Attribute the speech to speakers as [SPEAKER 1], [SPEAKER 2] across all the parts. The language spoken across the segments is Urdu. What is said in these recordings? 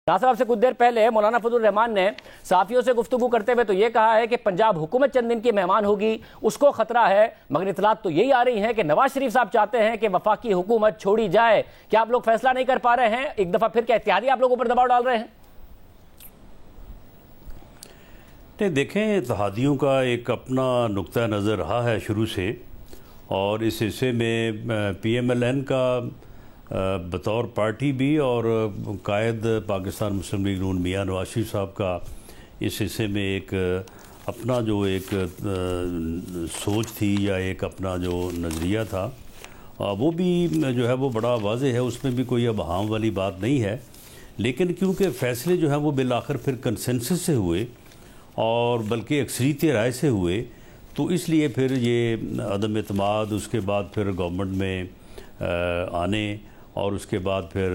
[SPEAKER 1] صاحب سے کچھ دیر پہلے مولانا فضل الرحمان نے صحافیوں سے گفتگو کرتے ہوئے تو یہ کہا ہے کہ پنجاب حکومت چند دن کی مہمان ہوگی، اس کو خطرہ ہے، مگر اطلاعات تو یہی آ رہی ہیں کہ نواز شریف صاحب چاہتے ہیں کہ وفاقی حکومت چھوڑی جائے۔ کیا آپ لوگ فیصلہ نہیں کر پا رہے ہیں؟ ایک دفعہ پھر کیا اتحادی آپ لوگوں پر دباؤ ڈال رہے ہیں؟
[SPEAKER 2] نہیں، دیکھیں، اتحادیوں کا ایک اپنا نقطہ نظر رہا ہے شروع سے، اور اس حصے میں پی ایم ایل این کا بطور پارٹی بھی اور قائد پاکستان مسلم لیگ نون میاں نواز شریف صاحب کا اس حصے میں ایک اپنا جو ایک سوچ تھی یا ایک اپنا جو نظریہ تھا، وہ بھی جو ہے وہ بڑا واضح ہے، اس میں بھی کوئی اب ہام والی بات نہیں ہے۔ لیکن کیونکہ فیصلے جو ہیں وہ بالآخر پھر کنسنسس سے ہوئے اور بلکہ اکثریت رائے سے ہوئے، تو اس لیے پھر یہ عدم اعتماد، اس کے بعد پھر گورنمنٹ میں آنے اور اس کے بعد پھر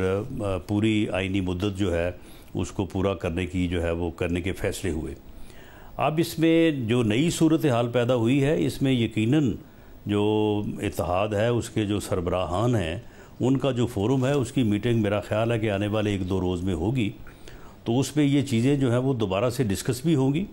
[SPEAKER 2] پوری آئینی مدت جو ہے اس کو پورا کرنے کی جو ہے وہ کرنے کے فیصلے ہوئے۔ اب اس میں جو نئی صورتحال پیدا ہوئی ہے، اس میں یقیناً جو اتحاد ہے اس کے جو سربراہان ہیں ان کا جو فورم ہے اس کی میٹنگ میرا خیال ہے کہ آنے والے 1-2 روز میں ہوگی، تو اس میں یہ چیزیں جو ہیں وہ دوبارہ سے ڈسکس بھی ہوں گی،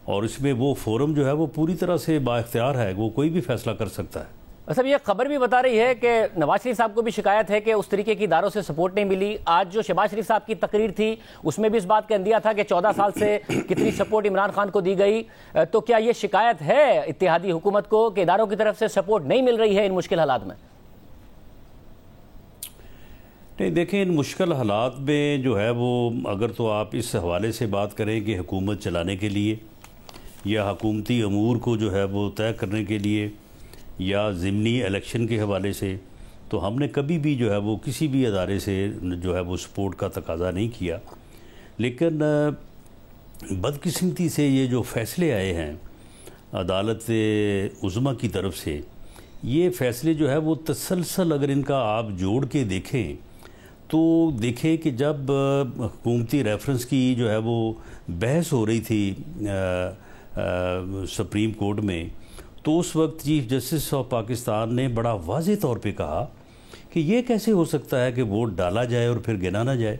[SPEAKER 2] اور اس میں وہ فورم جو ہے وہ پوری طرح سے با اختیار ہے، وہ کوئی بھی فیصلہ کر سکتا ہے۔
[SPEAKER 1] صاحب یہ خبر بھی بتا رہی ہے کہ نواز شریف صاحب کو بھی شکایت ہے کہ اس طریقے کی اداروں سے سپورٹ نہیں ملی۔ آج جو شہباز شریف صاحب کی تقریر تھی اس میں بھی اس بات کا اندیہ تھا کہ 14 سال سے کتنی سپورٹ عمران خان کو دی گئی، تو کیا یہ شکایت ہے اتحادی حکومت کو کہ اداروں کی طرف سے سپورٹ نہیں مل رہی ہے ان مشکل حالات میں؟
[SPEAKER 2] نہیں، دیکھیں، ان مشکل حالات میں جو ہے وہ اگر تو آپ اس حوالے سے بات کریں کہ حکومت چلانے کے لیے یا حکومتی امور کو جو ہے وہ طے کرنے کے لیے یا ضمنی الیکشن کے حوالے سے، تو ہم نے کبھی بھی جو ہے وہ کسی بھی ادارے سے جو ہے وہ سپورٹ کا تقاضا نہیں کیا۔ لیکن بدقسمتی سے یہ جو فیصلے آئے ہیں عدالت عظمیٰ کی طرف سے، یہ فیصلے جو ہے وہ تسلسل اگر ان کا آپ جوڑ کے دیکھیں تو دیکھیں کہ جب حکومتی ریفرنس کی جو ہے وہ بحث ہو رہی تھی سپریم کورٹ میں، تو اس وقت چیف جسٹس آف پاکستان نے بڑا واضح طور پہ کہا کہ یہ کیسے ہو سکتا ہے کہ ووٹ ڈالا جائے اور پھر گنا نہ جائے،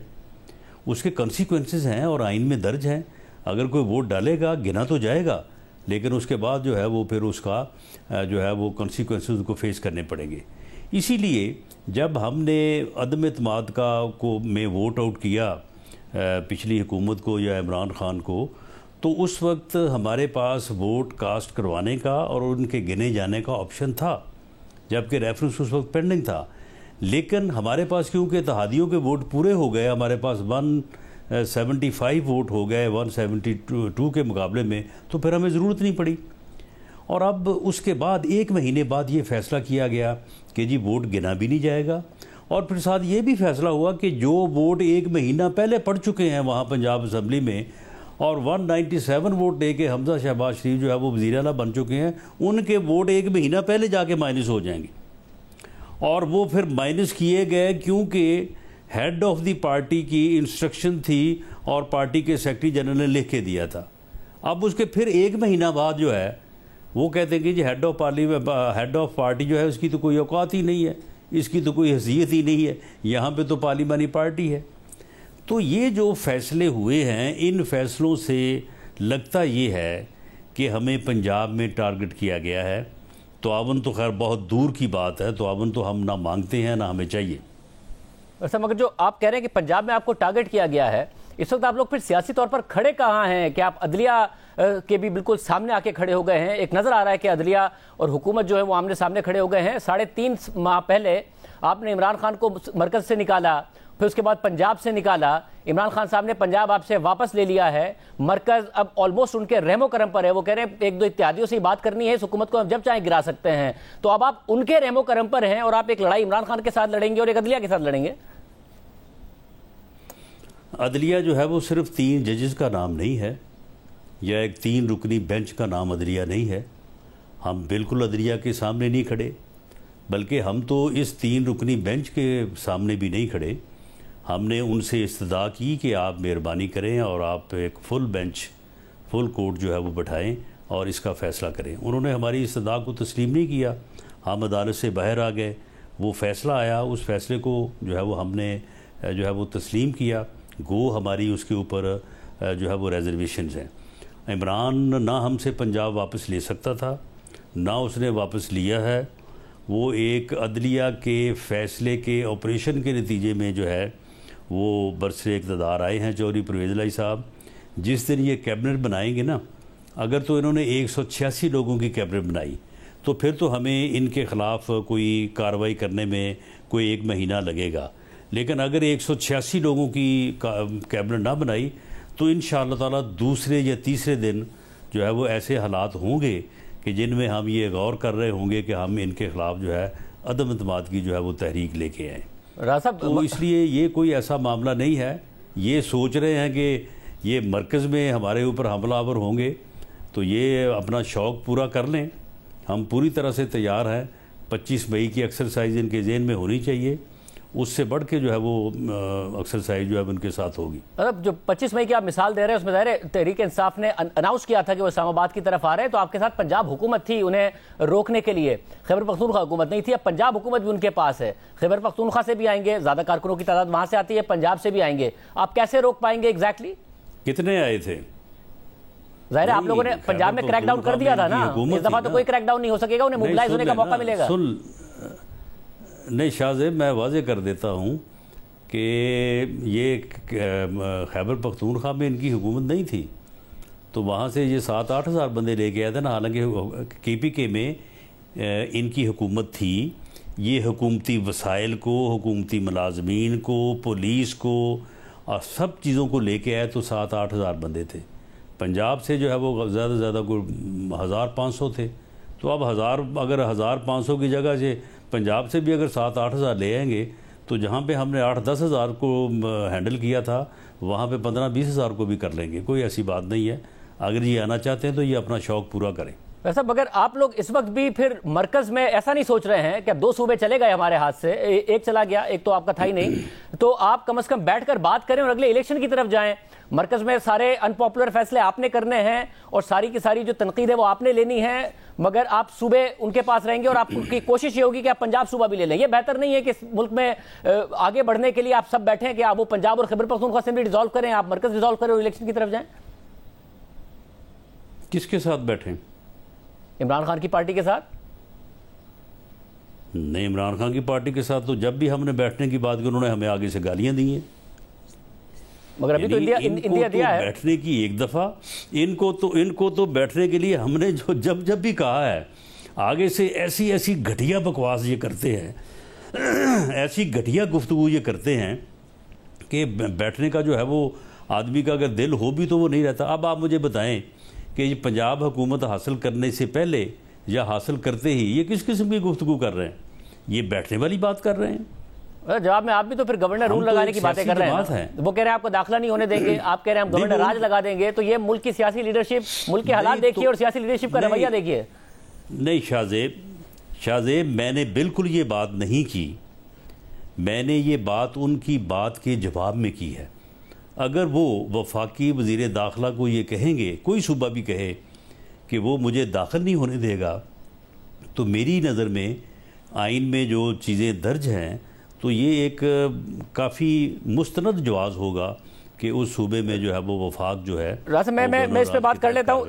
[SPEAKER 2] اس کے کنسیکوینسز ہیں اور آئین میں درج ہیں۔ اگر کوئی ووٹ ڈالے گا گنا تو جائے گا، لیکن اس کے بعد جو ہے وہ پھر اس کا جو ہے وہ کنسیکوینسز کو فیس کرنے پڑیں گے۔ اسی لیے جب ہم نے عدم اعتماد کو میں ووٹ آؤٹ کیا پچھلی حکومت کو یا عمران خان کو، تو اس وقت ہمارے پاس ووٹ کاسٹ کروانے کا اور ان کے گنے جانے کا آپشن تھا، جبکہ ریفرنس اس وقت پینڈنگ تھا۔ لیکن ہمارے پاس کیونکہ اتحادیوں کے ووٹ پورے ہو گئے، ہمارے پاس 175 ووٹ ہو گئے 172 کے مقابلے میں، تو پھر ہمیں ضرورت نہیں پڑی۔ اور اب اس کے بعد 1 مہینے بعد یہ فیصلہ کیا گیا کہ جی ووٹ گنا بھی نہیں جائے گا، اور پھر ساتھ یہ بھی فیصلہ ہوا کہ جو ووٹ 1 مہینہ پہلے پڑ چکے ہیں وہاں پنجاب اسمبلی میں، اور 197 ووٹ دے کے حمزہ شہباز شریف جو ہے وہ وزیر اعلیٰ بن چکے ہیں، ان کے ووٹ 1 مہینہ پہلے جا کے مائنس ہو جائیں گے، اور وہ پھر مائنس کیے گئے کیونکہ ہیڈ آف دی پارٹی کی انسٹرکشن تھی اور پارٹی کے سیکرٹری جنرل نے لکھ کے دیا تھا۔ اب اس کے پھر 1 مہینہ بعد جو ہے وہ کہتے ہیں کہ جی ہیڈ آف پارٹی جو ہے اس کی تو کوئی اوقات ہی نہیں ہے، اس کی تو کوئی حیثیت ہی نہیں ہے، یہاں پہ تو پارلیمانی پارٹی ہے۔ تو یہ جو فیصلے ہوئے ہیں، ان فیصلوں سے لگتا یہ ہے کہ ہمیں پنجاب میں ٹارگٹ کیا گیا ہے۔ تعاون تو خیر بہت دور کی بات ہے، تعاون تو ہم نہ مانگتے ہیں نہ ہمیں چاہیے۔
[SPEAKER 1] ویسے مگر جو آپ کہہ رہے ہیں کہ پنجاب میں آپ کو ٹارگٹ کیا گیا ہے، اس وقت آپ لوگ پھر سیاسی طور پر کھڑے کہاں ہیں؟ کہ آپ عدلیہ کے بھی بالکل سامنے آ کے کھڑے ہو گئے ہیں؟ ایک نظر آ رہا ہے کہ عدلیہ اور حکومت جو ہے وہ آمنے سامنے کھڑے ہو گئے ہیں۔ 3.5 ماہ پہلے آپ نے عمران خان کو مرکز سے نکالا، پھر اس کے بعد پنجاب سے نکالا، عمران خان صاحب نے پنجاب آپ سے واپس لے لیا ہے، مرکز اب آلموسٹ ان کے رحم و کرم پر ہے، وہ کہہ رہے ہیں 1-2 اتحادیوں سے بات کرنی ہے، اس حکومت کو ہم جب چاہیں گرا سکتے ہیں، تو اب آپ ان کے رحم و کرم پر ہیں اور آپ ایک لڑائی عمران خان کے ساتھ لڑیں گے اور ایک عدلیہ کے ساتھ لڑیں گے؟
[SPEAKER 2] عدلیہ جو ہے وہ صرف 3 ججز کا نام نہیں ہے یا ایک 3 رکنی بینچ کا نام عدلیہ نہیں ہے۔ ہم بالکل عدلیہ کے سامنے نہیں کھڑے، بلکہ ہم تو اس 3 رکنی بینچ کے سامنے بھی نہیں کھڑے۔ ہم نے ان سے استدعا کی کہ آپ مہربانی کریں اور آپ ایک فل کورٹ جو ہے وہ بٹھائیں اور اس کا فیصلہ کریں۔ انہوں نے ہماری استدعا کو تسلیم نہیں کیا، ہم عدالت سے باہر آ گئے، وہ فیصلہ آیا، اس فیصلے کو جو ہے وہ ہم نے جو ہے وہ تسلیم کیا، گو ہماری اس کے اوپر جو ہے وہ ریزرویشنز ہیں۔ عمران نہ ہم سے پنجاب واپس لے سکتا تھا، نہ اس نے واپس لیا ہے۔ وہ ایک عدلیہ کے فیصلے کے آپریشن کے نتیجے میں جو ہے وہ برسر اقتدار آئے ہیں چودھری پرویز الہی صاحب۔ جس دن یہ کیبنٹ بنائیں گے نا، اگر تو انہوں نے 186 لوگوں کی کیبنٹ بنائی تو پھر تو ہمیں ان کے خلاف کوئی کارروائی کرنے میں کوئی 1 مہینہ لگے گا، لیکن اگر 186 لوگوں کی کیبنٹ نہ بنائی تو انشاءاللہ تعالیٰ دوسرے یا تیسرے دن جو ہے وہ ایسے حالات ہوں گے کہ جن میں ہم یہ غور کر رہے ہوں گے کہ ہم ان کے خلاف جو ہے عدم اعتماد کی جو ہے وہ تحریک لے کے آئیں۔ تو اس لیے یہ کوئی ایسا معاملہ نہیں ہے۔ یہ سوچ رہے ہیں کہ یہ مرکز میں ہمارے اوپر حملہ آور ہوں گے تو یہ اپنا شوق پورا کر لیں، ہم پوری طرح سے تیار ہیں۔ 25 مئی کی ایکسرسائز ان کے ذہن میں ہونی چاہیے، اس سے بڑھ کے جو ہے وہ ایکسرسائز جو ہے ان کے ساتھ ہوگی۔
[SPEAKER 1] مطلب جو 25 مئی کی آپ مثال دے رہے ہیں اس میں ظاہر ہے تحریک انصاف نے اناؤنس کیا تھا کہ وہ اسلام آباد کی طرف آ رہے ہیں، تو آپ کے ساتھ پنجاب حکومت تھی انہیں روکنے کے لیے، خیبر پختونخوا حکومت نہیں تھی، اب پنجاب حکومت بھی ان کے پاس ہے، خیبر پختونخوا سے بھی آئیں گے، زیادہ کارکنوں کی تعداد وہاں سے آتی ہے، پنجاب سے بھی آئیں گے، آپ کیسے روک پائیں گے ایگزیکٹلی؟
[SPEAKER 2] کتنے آئے تھے؟
[SPEAKER 1] ظاہر ہے آپ لوگوں نے پنجاب میں کریک ڈاؤن کر دیا تھا نا، اس دفعہ تو کوئی کریک ڈاؤن نہیں ہو سکے گا، انہیں موبلائز ہونے کا موقع ملے گا۔
[SPEAKER 2] نہیں شاہ زیب، میں واضح کر دیتا ہوں کہ یہ خیبر پختونخوا میں ان کی حکومت نہیں تھی، تو وہاں سے یہ 7-8 ہزار بندے لے کے آئے تھے نا، حالانکہ KPK میں ان کی حکومت تھی۔ یہ حکومتی وسائل کو، حکومتی ملازمین کو، پولیس کو، سب چیزوں کو لے کے آئے تو 7-8 ہزار بندے تھے۔ پنجاب سے جو ہے وہ زیادہ سے زیادہ کوئی 1500 تھے، تو اب اگر 1500 کی جگہ سے پنجاب سے بھی اگر 7-8 ہزار لے آئیں گے تو جہاں پہ ہم نے 8-10 ہزار کو ہینڈل کیا تھا وہاں پہ 15-20 ہزار کو بھی کر لیں گے، کوئی ایسی بات نہیں ہے۔ اگر یہ آنا چاہتے ہیں تو یہ اپنا شوق پورا کریں۔
[SPEAKER 1] ویسا مگر آپ لوگ اس وقت بھی پھر مرکز میں ایسا نہیں سوچ رہے ہیں کہ اب 2 صوبے چلے گئے ہمارے ہاتھ سے، ایک چلا گیا، ایک تو آپ کا تھا ہی نہیں، تو آپ کم از کم بیٹھ کر بات کریں اور اگلے الیکشن کی طرف جائیں۔ مرکز میں سارے ان پاپولر فیصلے آپ نے کرنے ہیں اور ساری کی ساری جو تنقید ہے وہ آپ نے لینی ہے، مگر آپ صوبے ان کے پاس رہیں گے اور آپ کی کوشش یہ ہوگی کہ آپ پنجاب صوبہ بھی لے لیں۔ یہ بہتر نہیں ہے کہ ملک میں آگے بڑھنے کے لیے آپ سب بیٹھیں کہ آپ وہ پنجاب اور خیبر پختونخوا اسمبلی ڈیزالو کریں، آپ مرکز ڈیزالو کریں اور الیکشن کی طرف جائیں؟
[SPEAKER 2] کس کے ساتھ بیٹھیں؟
[SPEAKER 1] عمران خان کی پارٹی کے ساتھ؟
[SPEAKER 2] نہیں، عمران خان کی پارٹی کے ساتھ تو جب بھی ہم نے بیٹھنے کی بات کی انہوں نے ہمیں آگے سے گالیاں دی ہیں۔
[SPEAKER 1] مگر ابھی تو انڈیا دیا ہے
[SPEAKER 2] بیٹھنے کی ایک دفعہ، ان کو تو بیٹھنے کے لیے ہم نے جب بھی کہا ہے، آگے سے ایسی گھٹیا بکواس یہ کرتے ہیں، ایسی گھٹیا گفتگو یہ کرتے ہیں کہ بیٹھنے کا جو ہے وہ آدمی کا اگر دل ہو بھی تو وہ نہیں رہتا۔ اب آپ مجھے بتائیں کہ یہ پنجاب حکومت حاصل کرنے سے پہلے یا حاصل کرتے ہی یہ کس قسم کی گفتگو کر رہے ہیں؟ یہ بیٹھنے والی بات کر رہے ہیں۔
[SPEAKER 1] جواب میں آپ بھی تو پھر گورنر رول لگانے کی باتیں کر رہے ہیں، وہ کہہ رہے ہیں آپ کو داخلہ نہیں ہونے دیں گے، آپ کہہ رہے ہیں ہم گورنر راج لگا دیں گے، تو یہ ملک کی سیاسی لیڈرشپ، ملک کے حالات دیکھیے اور سیاسی لیڈرشپ کا رویہ دیکھیے۔
[SPEAKER 2] نہیں شاہ زیب، میں نے بالکل یہ بات نہیں کی، میں نے یہ بات ان کی بات کے جواب میں کی ہے۔ اگر وہ وفاقی وزیر داخلہ کو یہ کہیں گے، کوئی صوبہ بھی کہے کہ وہ مجھے داخل نہیں ہونے دے گا، تو میری نظر میں آئین میں جو چیزیں درج ہیں تو یہ ایک کافی مستند جواز ہوگا کہ اس صوبے میں جو ہے وہ وفاق جو ہے
[SPEAKER 1] میں اس پہ بات کر لیتا ہوں۔